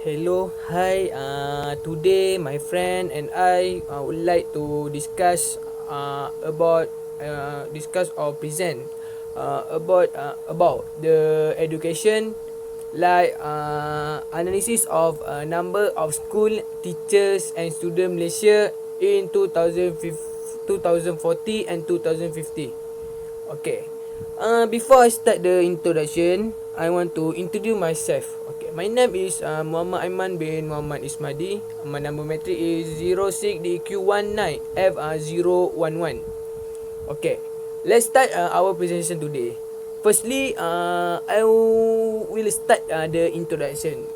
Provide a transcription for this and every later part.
Hello, hi. Today my friend and I would like to discuss or present about the education, like analysis of number of school teachers and student Malaysia in 2040 and 2050. Okay. Before I start the introduction, I want to introduce myself. Okay, my name is Muhammad Aiman bin Muhammad Ismadi. My number metric is 06DQ19F011. Okay, let's start our presentation today. Firstly, will start the introduction.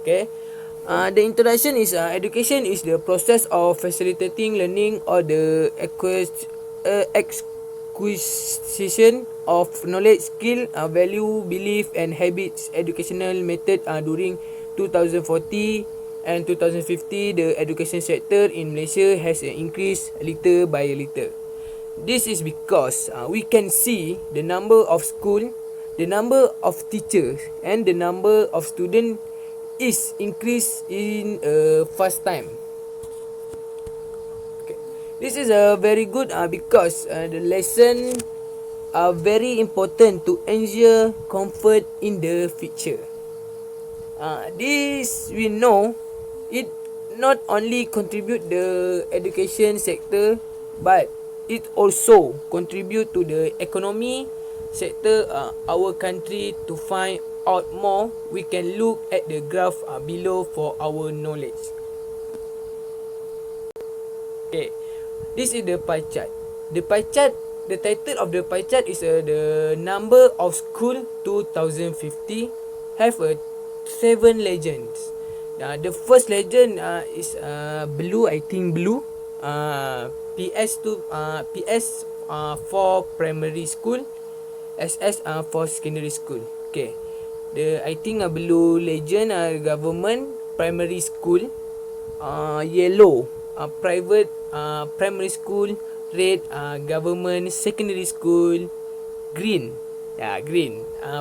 Okay. The introduction is education is the process of facilitating learning or the acquisition of knowledge, skill, value, belief, and habits. Educational method during 2040 and 2050, the education sector in Malaysia has increased little by little. This is because we can see the number of school, the number of teachers, and the number of students is increased in a fast time. Okay. This is very good because the lesson are very important to ensure comfort in the future. This we know it not only contribute the education sector, but it also contribute to the economy sector our country. To find out more, we can look at the graph below for our knowledge. Okay, this is the pie chart. The title of the pie chart is the number of school 2050 have 7 legends. The first legend is blue, I think blue. PS for primary school, SS for secondary school. Okay. I think blue legend government primary school, yellow private primary school, red government secondary school, green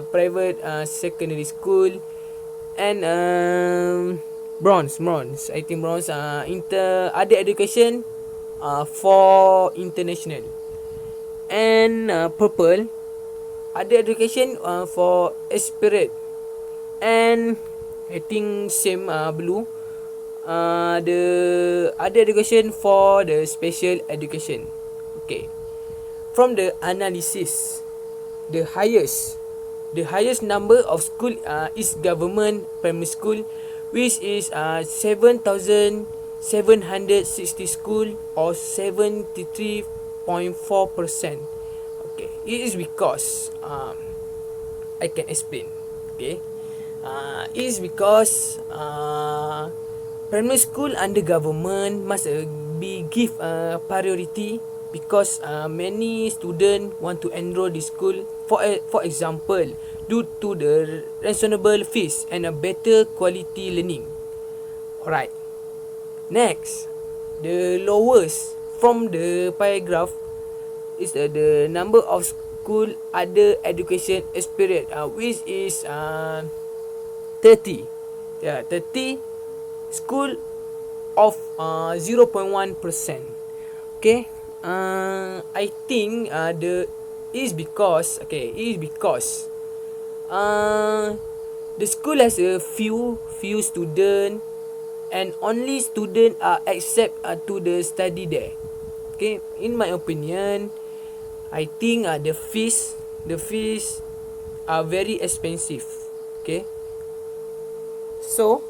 private secondary school, and bronze I think bronze other education for international, and purple other education for aspirate, and I think same blue the other education for the special education. Okay, from the analysis, the highest number of school is government primary school, which is 7,760 school, or 73.4%. Okay, it is because I can explain. Okay, it is because primary school under government must be give priority, because many students want to enroll this school. For example, due to the reasonable fees and a better quality learning. Alright. Next, the lowest from the pie graph is the number of school other education aspirate, which is 30. 30 school of 0.1%. Okay. I think is because the school has a few student, and only student are accept to the study there. Okay, in my opinion, I think the fees are very expensive. Okay, so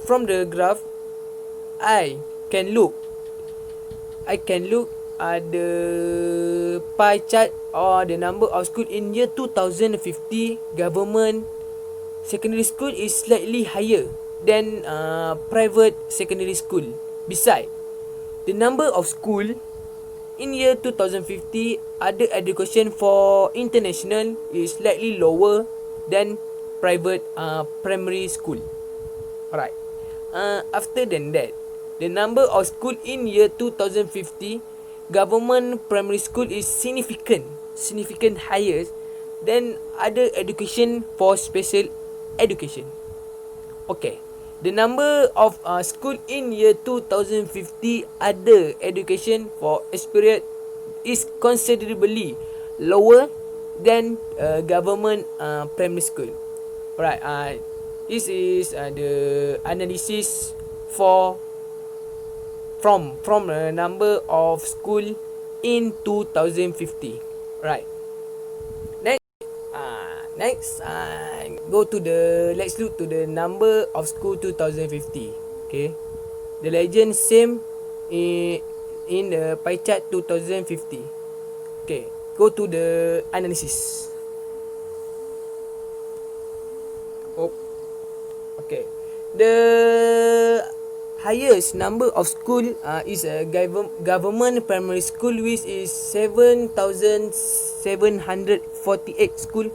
from the graph, I can look at the pie chart or the number of school in year 2050. Government secondary school is slightly higher than private secondary school. Beside, the number of school in year 2050 other education for international is slightly lower than private primary school. Alright. After than that, the number of school in year 2050 government primary school is significant higher then other education for special education. Okay. The number of school in year 2050 other education for experience is considerably lower than government primary school. Alright, this is the analysis for from the number of school in 2050. Right. Next, go to the let's look to the number of school 2050. Okay, the legend same in the pie chart 2050. Okay, go to the analysis. Oh, okay. The highest number of school is a government primary school, which is 7,748 school,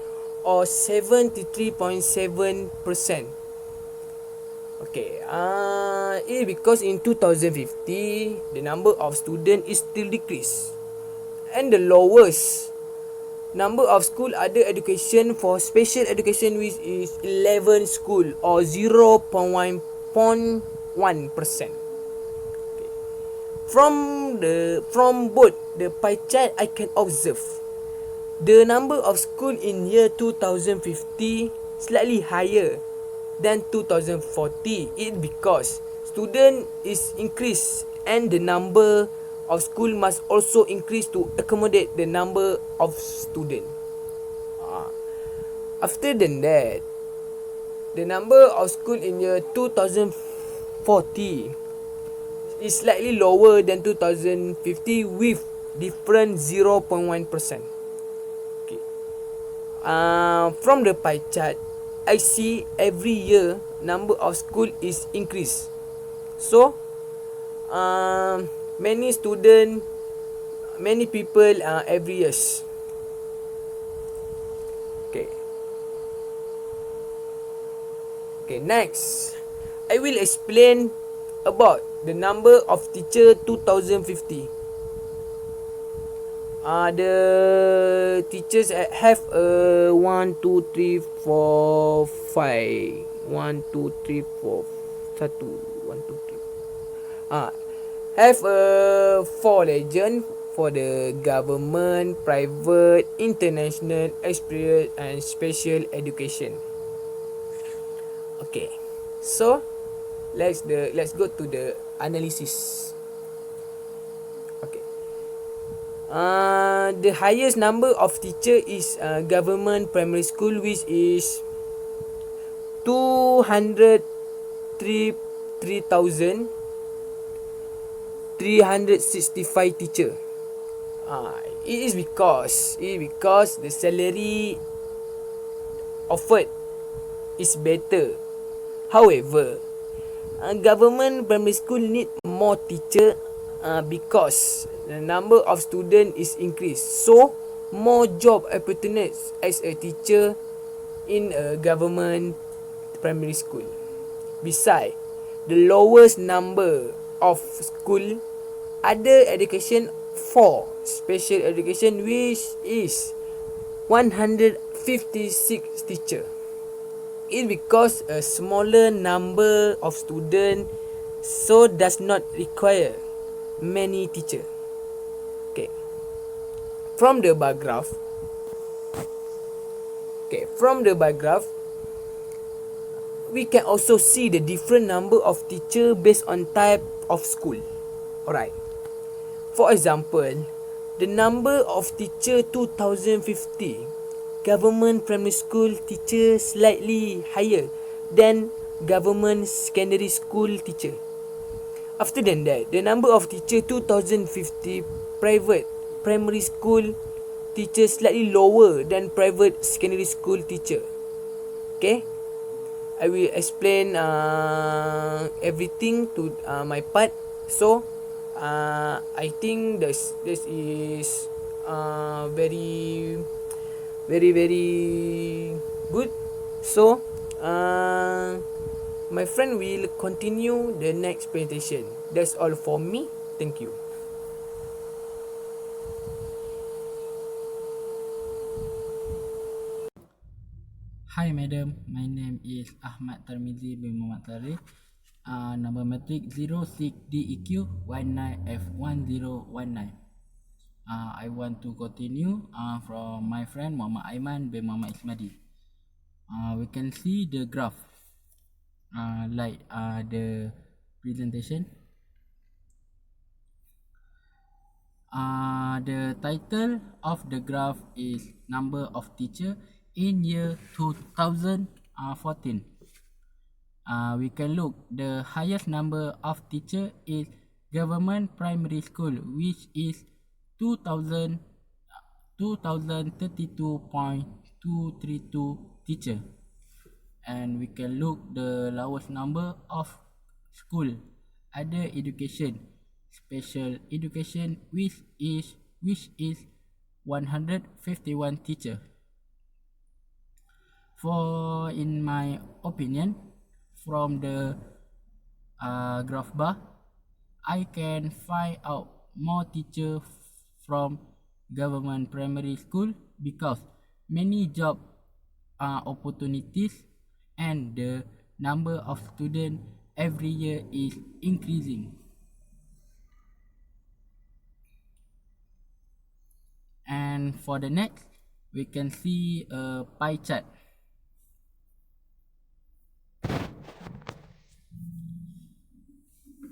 or 73.7%. Okay, because in 2050 the number of student is still decrease, and the lowest number of school other education for special education, which is 11 school, or 0.1%. From both the pie chart, I can observe the number of school in year 2050 slightly higher than 2040. It because student is increased, and the number of school must also increase to accommodate the number of student. After that, the number of school in year 2040 is slightly lower than 2050 with different 0.1%. Okay. From the pie chart, I see every year number of school is increased. So, many student, many people every years. Okay. Okay, next, I will explain about the number of teacher 2050. The teachers have 1 2 3 4 5 1 2 3 4 1 2 3 have 4 legend for the government, private, international, experience, and special education. Okay, so let's go to the analysis. Okay. The highest number of teacher is government primary school, which is 203,365 teacher. It is because the salary offered is better. However, government primary school need more teacher because the number of student is increased. So, more job opportunities as a teacher in a government primary school. Besides, the lowest number of school other education for special education, which is 156 teacher. It because a smaller number of student, so does not require many teacher. Okay. From the bar graph, we can also see the different number of teacher based on type of school. Alright. For example, the number of teacher 2050, government primary school teacher slightly higher than government secondary school teacher. After that, the number of teacher 2050, private primary school teacher slightly lower than private secondary school teacher. Okay, I will explain everything to my part. So, I think this is very good. So, my friend will continue the next presentation. That's all for me. Thank you. Hi madam, my name is Ahmad Tarmizi bin Muhammad Tarikh. Number matric 06DEQ19F1019. I want to continue from my friend Muhammad Aiman bin Muhammad Ismadi. We can see the graph like the presentation. The title of the graph is number of teacher in year 2014. We can look the highest number of teacher is government primary school, which is 2000 2032.232 teacher, and we can look the lowest number of school other education special education, which is 151 teacher. For in my opinion, from the graph bar, I can find out more teacher from government primary school because many job opportunities and the number of students every year is increasing. And for the next, we can see a pie chart.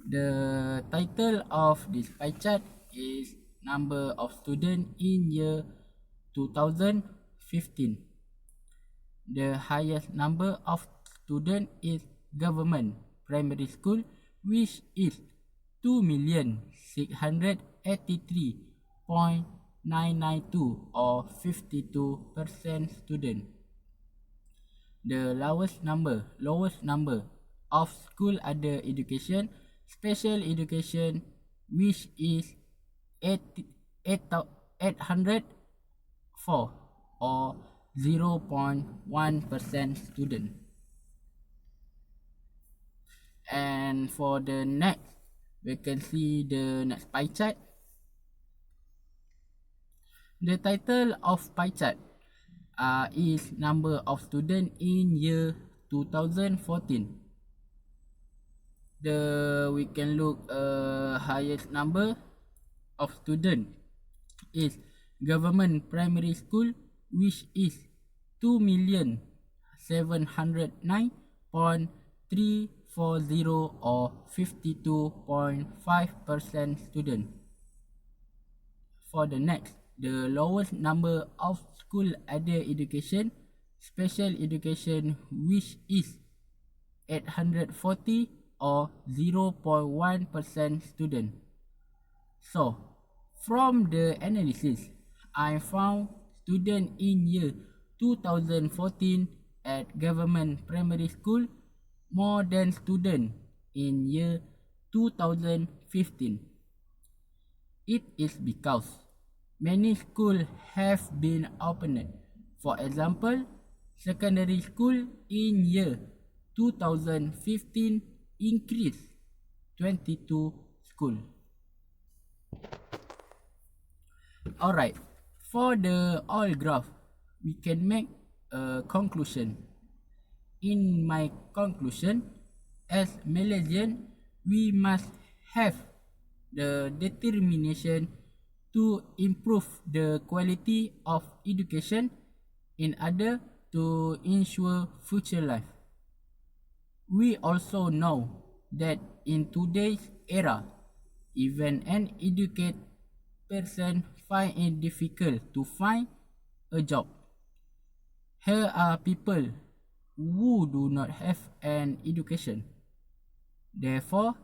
The title of this pie chart is number of students in year 2015. The highest number of students is government primary school, which is 2,683,992 or 52% student. The lowest number of school other education, special education, which is 804 or 0.1% student. And for the next, we can see the next pie chart. The title of pie chart is number of students in year 2014. We can look highest number of student is government primary school, which is 2,709,340 or 52.5% student. For the next, the lowest number of school other education, special education, which is 840 or 0.1% student. So, from the analysis, I found student in year 2014 at government primary school more than student in year 2015. It is because many schools have been opened. For example, secondary school in year 2015 increased 22 school. Alright, for the all graph, we can make a conclusion. In my conclusion, as Malaysian, we must have the determination to improve the quality of education in order to ensure future life. We also know that in today's era, even an educated person find it difficult to find a job. Here are people who do not have an education. Therefore,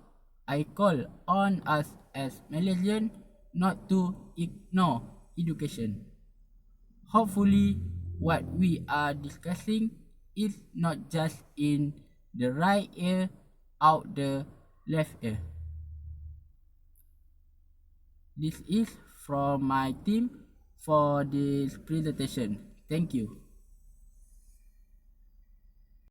I call on us as Malaysians not to ignore education. Hopefully, what we are discussing is not just in the right ear, out the left ear. This is from my team for this presentation. Thank you.